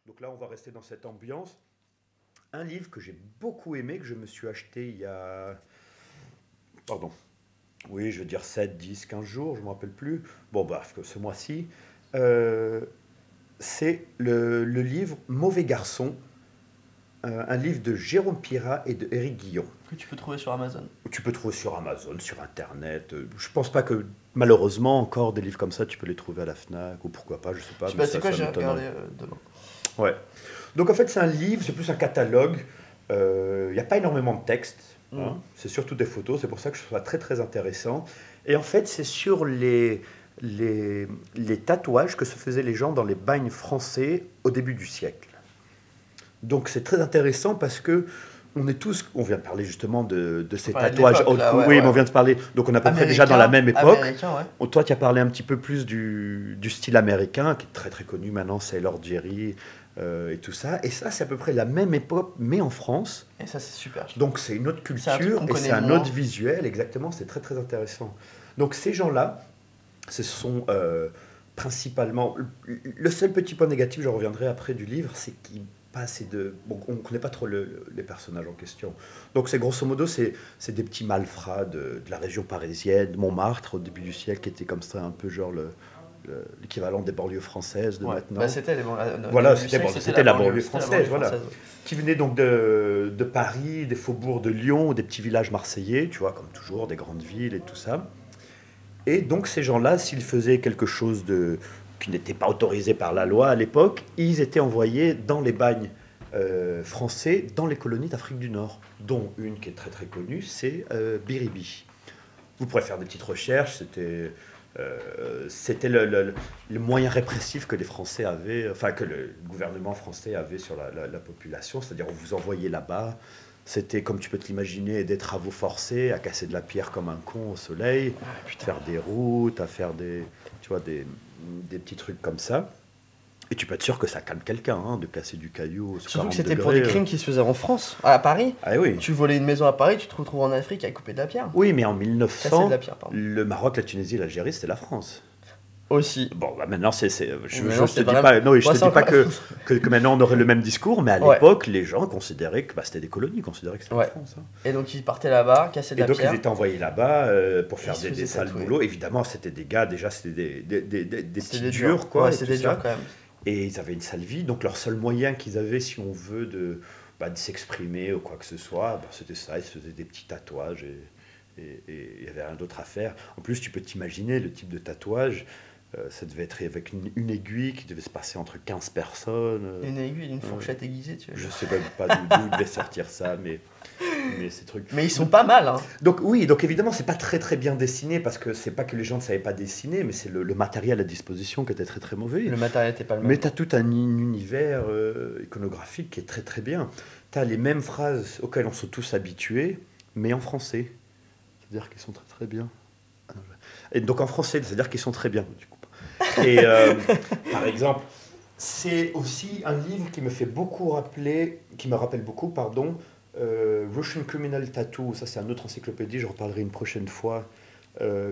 Donc là, on va rester dans cette ambiance. Un livre que j'ai beaucoup aimé, que je me suis acheté il y a... Pardon. Oui, je veux dire 7, 10, 15 jours, je ne me rappelle plus. Bon, bah, ce mois-ci. Euh, c'est le livre Mauvais garçon, un livre de Jérôme Pira et de Éric Guillon. Que tu peux trouver sur Amazon. Tu peux trouver sur Amazon, sur Internet. Je pense pas que, malheureusement, encore des livres comme ça, tu peux les trouver à la Fnac, ou pourquoi pas, je sais pas, Je sais mais pas, c'est ça, quoi, ça j'ai m'étonnerait. regardé demain. Ouais. Donc en fait, c'est un livre, c'est plus un catalogue. Il n'y a pas énormément de texte, Hmm. hein. C'est surtout des photos, c'est pour ça que je trouve ça très très intéressant. Et en fait, c'est sur les tatouages que se faisaient les gens dans les bagnes français au début du siècle. Donc c'est très intéressant parce que on est tous, on vient de parler justement de On ces parlait de tatouages l'époque, haute là, ouais, oui, mais ouais. on vient de parler, donc on est à peu près déjà dans la même époque. Américain, ouais. Toi, tu as parlé un petit peu plus du style américain, qui est très très connu maintenant, Sailor Jerry et tout ça. Et ça, c'est à peu près la même époque, mais en France. Et ça, c'est super. Donc c'est une autre C'est un truc culture qu'on et connaît c'est un moins. autre visuel, exactement, c'est très très intéressant. Donc ces gens-là, ce sont principalement... Le seul petit point négatif, je reviendrai après du livre, c'est qu'il n'y a pas assez de... Bon, on ne connaît pas trop les personnages en question. Donc c'est grosso modo, c'est des petits malfrats de la région parisienne, de Montmartre, au début du siècle, qui étaient comme ça, un peu genre l'équivalent des banlieues françaises de Ouais. maintenant. Bah, c'était Voilà, du siècle, c'était la banlieue c'était la française, voilà. ouais. Qui venaient donc de Paris, des faubourgs de Lyon, des petits villages marseillais, tu vois, comme toujours, des grandes villes et tout ça. Et donc ces gens-là, s'ils faisaient quelque chose qui n'était pas autorisé par la loi à l'époque, ils étaient envoyés dans les bagnes français, dans les colonies d'Afrique du Nord, dont une qui est très très connue, c'est Biribi. Vous pourrez faire des petites recherches, c'était le moyen répressif que les Français avaient, enfin que le gouvernement français avait sur la population, c'est-à-dire on vous envoyait là-bas, c'était comme tu peux te l'imaginer des travaux forcés, à casser de la pierre comme un con au soleil, Ah, putain. faire des routes, à faire tu vois, des petits trucs comme ça. Et tu peux être sûr que ça calme quelqu'un, hein, de casser du caillou sous Surtout que 40 c'était pour degrés. des crimes qui se faisaient en France, à Paris. Ah oui. Tu volais une maison à Paris, tu te retrouves en Afrique à couper de la pierre. Oui, mais en Casser de 1900, la pierre, pardon. le Maroc, la Tunisie, l'Algérie, c'était la France. Aussi. Bon, bah maintenant, je Maintenant, te c'est dis vraiment- pas, non, je Ouais, te c'est dis pas encore- que maintenant on aurait le même discours, mais à Ouais. l'époque, les gens considéraient que bah, c'était des colonies, considéraient que c'était Ouais. la France, hein. Et donc ils partaient là-bas, cassaient de Et la donc pierre. ils étaient envoyés là-bas pour faire ils se des faisaient sales tatouer. boulots. Évidemment, c'était des gars, déjà, c'était des C'était petits des durs, quoi, Ouais, et c'était tout des ça. durs quand même. Et ils avaient une sale vie, donc leur seul moyen qu'ils avaient, si on veut, de s'exprimer ou quoi que ce soit, bah, c'était ça, ils se faisaient des petits tatouages et il n'y avait rien d'autre à faire. En plus, tu peux t'imaginer le type de tatouage, ça devait être avec une aiguille qui devait se passer entre 15 personnes. Une aiguille, une fourchette aiguisée, tu vois. Je sais même pas d'où devait sortir ça, mais ces trucs. Mais ils sont pas mal, hein. Donc oui, donc évidemment, c'est pas très très bien dessiné parce que c'est pas que les gens ne savaient pas dessiner, mais c'est le matériel à disposition qui était très très mauvais. Le matériel était pas le même. Mais tu as tout un univers iconographique qui est très très bien. Tu as les mêmes phrases auxquelles on sont tous habitués, mais en français. C'est-à-dire qu'ils sont très très bien. Et donc en français, c'est-à-dire qu'ils sont très bien. Du coup. Et par exemple, c'est aussi un livre qui me fait beaucoup rappeler, qui me rappelle beaucoup, pardon, Russian Criminal Tattoo. Ça, c'est une autre encyclopédie, je reparlerai une prochaine fois.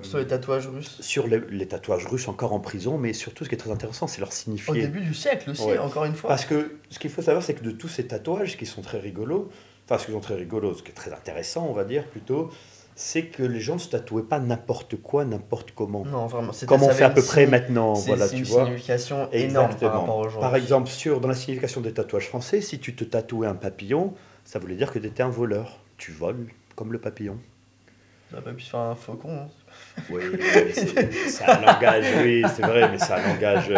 Sur les tatouages russes. Sur les tatouages russes encore en prison, mais surtout ce qui est très intéressant, c'est leur Au signifié. début du siècle aussi, Ouais. encore une fois. Parce que ce qu'il faut savoir, c'est que de tous ces tatouages qui sont très rigolos, enfin ce qui sont très rigolos, ce qui est très intéressant, on va dire plutôt, c'est que les gens ne se tatouaient pas n'importe quoi, n'importe comment. Non, vraiment. Comme on ça fait à avait peu une près signi- maintenant, c'est voilà, c'est tu une vois. signification énorme par rapport aux gens. Par exemple, dans la signification des tatouages français, si tu te tatouais un papillon, ça voulait dire que tu étais un voleur. Tu voles comme le papillon. On aurait pas pu se faire un faucon. Hein. Oui, mais c'est un langage, oui, c'est vrai, mais c'est un langage.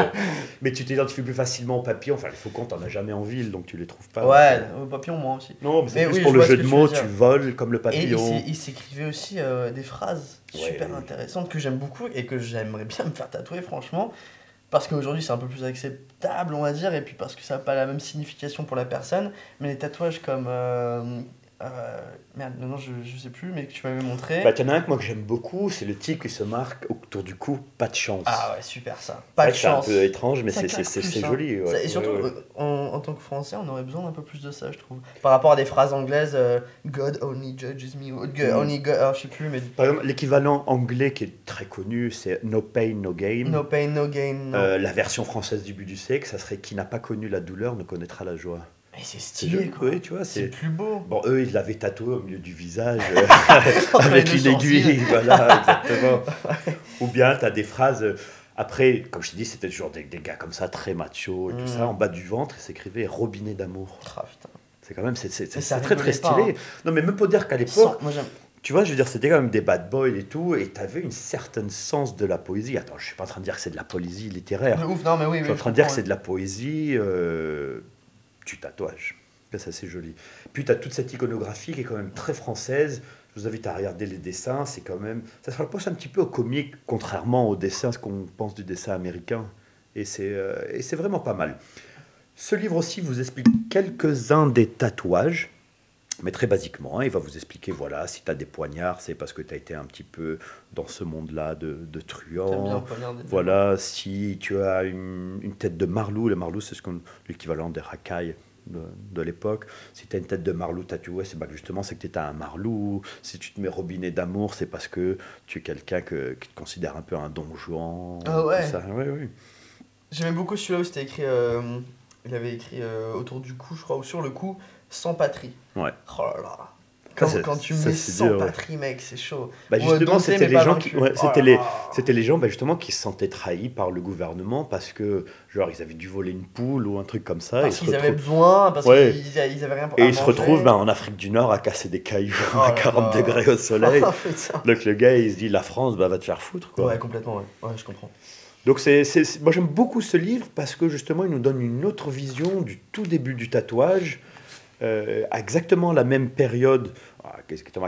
Mais tu t'identifies plus facilement aux papillons. Enfin, les faucons, t'en as jamais en ville, donc tu les trouves pas. Ouais, au papillon, moi aussi. Non, mais c'est Mais plus oui, pour je le vois ce jeu que de tu mots, veux dire. tu voles comme le Et papillon. il s'écrivait aussi des phrases Ouais. super intéressantes que j'aime beaucoup et que j'aimerais bien me faire tatouer, franchement. Parce qu'aujourd'hui, c'est un peu plus acceptable, on va dire, et puis parce que ça n'a pas la même signification pour la personne. Mais les tatouages comme Merde, non, je sais plus, mais que tu m'avais montré. Bah, t'en as un que moi que j'aime beaucoup, c'est le type qui se marque autour du cou, pas de chance. Ah ouais, super ça. C'est Pas vrai de que c'est un chance. peu étrange, mais Ça c'est claque c'est- plus, c'est hein. joli. Ouais, Et surtout, ouais, ouais. en tant que Français, on aurait besoin d'un peu plus de ça, je trouve. Par rapport à des phrases anglaises, God only judges me, ou only God, alors, je sais plus, mais Par exemple, l'équivalent anglais qui est très connu, c'est No Pain, No Gain. no pain, no gain, non. La version française du but du siècle, ça serait qui n'a pas connu la douleur ne connaîtra la joie. Mais c'est C'est stylé, joli, quoi. oui, tu vois. C'est plus beau. Bon, eux, ils l'avaient tatoué au milieu du visage Entre les avec deux une aiguille, sourcils. voilà, exactement. Ou bien, tu as des phrases. Après, comme je te dis, c'était toujours des gars comme ça, très macho et tout ça. En bas du ventre, il s'écrivait robinet d'amour. Ah putain. C'est quand même, c'est Mais ça très très rigolait pas, stylé. hein. Non, mais même pour dire qu'à Sans- l'époque, Moi j'aime. tu vois, je veux dire, c'était quand même des bad boys et tout, et tu avais une certaine sens de la poésie. Attends, je suis pas en train de dire que c'est de la poésie littéraire. De ouf, non, mais oui, Je oui. suis en train de dire que comprends, c'est de la poésie du tatouage. Ça, c'est assez joli. Puis tu as toute cette iconographie qui est quand même très française. Je vous invite à regarder les dessins. C'est quand même, ça se rapproche un petit peu au comique, contrairement au dessin, ce qu'on pense du dessin américain. Et c'est vraiment pas mal. Ce livre aussi vous explique quelques-uns des tatouages. Mais très basiquement, hein, il va vous expliquer, voilà, si tu as des poignards, c'est parce que tu as été un petit peu dans ce monde-là de T'aimes bien truands. poignarder. Voilà, si tu as une tête de marlou, le marlou c'est l'équivalent des racailles de l'époque. Si tu as une tête de marlou tatouée, c'est justement c'est que tu étais un marlou. Si tu te mets robinet d'amour, c'est parce que tu es quelqu'un qui te considère un peu un don Juan. Ah ouais. Tout ça. Oui, oui. J'aimais beaucoup celui-là où c'était écrit. Il avait écrit autour du cou, je crois, ou sur le cou, sans patrie. Ouais. Oh là là. Ça, Quand tu ça, mets c'est sans dur, ouais. patrie, mec, c'est chaud. Bah, Ou, justement, dompté, c'était mais les pas gens vaincu. ouais, Oh là là. c'était les gens justement qui se sentaient trahis par le gouvernement parce que genre ils avaient dû voler une poule ou un truc comme ça. Parce ils se qu'ils avaient retrouvent- besoin, parce Ouais. qu'ils avaient rien pour Et à ils se manger. retrouvent en Afrique du Nord à casser des cailloux Oh à là 40 là. degrés au soleil. Oh, putain. Donc le gars il se dit la France va te faire foutre quoi. Ouais, complètement, ouais. Ouais, je comprends. Donc moi j'aime beaucoup ce livre parce que justement il nous donne une autre vision du tout début du tatouage, à exactement la même période,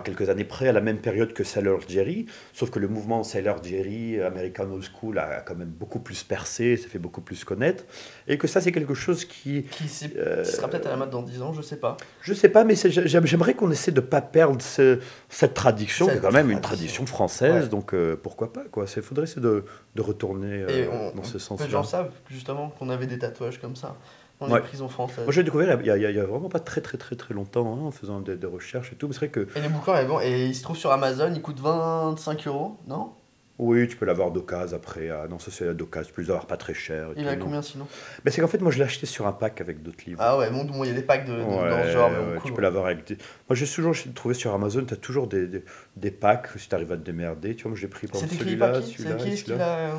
quelques années près, à la même période que Sailor Jerry, sauf que le mouvement Sailor Jerry, American Old School, a quand même beaucoup plus percé, s'est fait beaucoup plus connaître, et que ça c'est quelque chose qui Qui sera peut-être à la mode dans 10 ans, je sais pas. je sais pas, mais j'aimerais qu'on essaie de pas perdre cette tradition, qui est Cette quand même une tradition. tradition française, Ouais. donc pourquoi pas, quoi. Il faudrait essayer de retourner Et dans ce peu de sens-là. gens savent justement qu'on avait des tatouages comme ça dans Ouais. les prisons françaises. Moi, j'ai découvert il y a vraiment pas très longtemps, hein, en faisant des recherches et tout. Mais c'est vrai que Et les bouquins, et ils se trouvent sur Amazon, ils coûtent 25 euros, non? oui, tu peux l'avoir d'occasion après. Non, ça c'est d'occasion, tu peux les avoir pas très cher. Il est à combien sinon? Mais c'est qu'en fait, moi, je l'ai acheté sur un pack avec d'autres livres. Ah ouais, bon, il y a des packs dans ce Ouais, genre, mais ouais, bon, tu cool. peux l'avoir avec des... Moi, j'ai toujours trouvé sur Amazon, tu as toujours des packs, si tu arrives à te démerder. Tu vois, moi, j'ai pris par C'est exemple écrit par celui-là, qui? celui-là C'est qui et est-ce qu'il celui-là. a.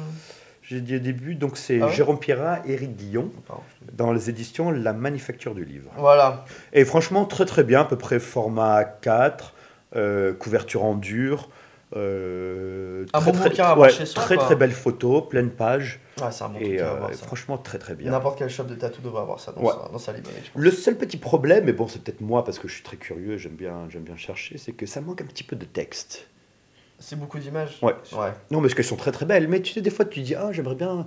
J'ai dit au début, donc c'est Ah ouais Jérôme Pierrat, Éric Guillon, Pardon. dans les éditions La Manufacture du Livre. Voilà. Et franchement, très très bien, à peu près format 4, couverture en dur. Un bon bouquin à avoir chez soi, très quoi. très belle photo, pleine page. Ouais, c'est un bon Et truc à avoir ça. franchement, très très bien. N'importe quel shop de tatou devrait avoir ça Ouais. dans sa librairie, je pense. Le seul petit problème, mais bon, c'est peut-être moi parce que je suis très curieux et j'aime bien chercher, c'est que ça manque un petit peu de texte. C'est beaucoup d'images. Ouais. Ouais. Non, parce qu'elles sont très très belles, mais tu sais, des fois tu dis, ah, j'aimerais bien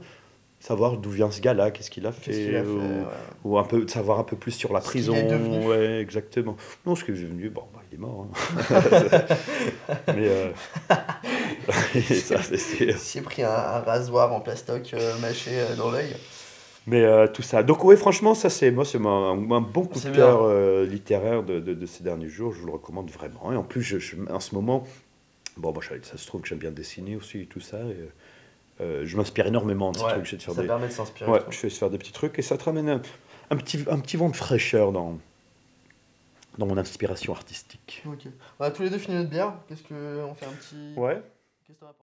savoir d'où vient ce gars-là, qu'est-ce qu'il a fait, Qu'est-ce qu'il a fait, ouais. ou un peu savoir un peu plus sur la Ce qu'il prison. est devenu. Ouais, exactement. Non, ce qu'il est devenu, bon, bah, il est mort. Hein. Mais ça, c'est sûr. Il s'est pris un rasoir en plastoc mâché dans l'œil. Mais tout ça. Donc oui, franchement, ça c'est un bon coup de C'est cœur littéraire de ces derniers jours. Je vous le recommande vraiment. Et en plus, en ce moment, bon, moi, ça se trouve que j'aime bien dessiner aussi et tout ça. Et, je m'inspire énormément de ces Ouais, trucs. J'essaie de faire ça des, permet de s'inspirer. ouais, je je fais faire des petits trucs et ça te ramène un petit vent de fraîcheur dans mon inspiration artistique. trouve. Ok. On a tous les deux fini notre bière. Qu'est-ce que on fait un petit. Ouais. Qu'est-ce que t'en as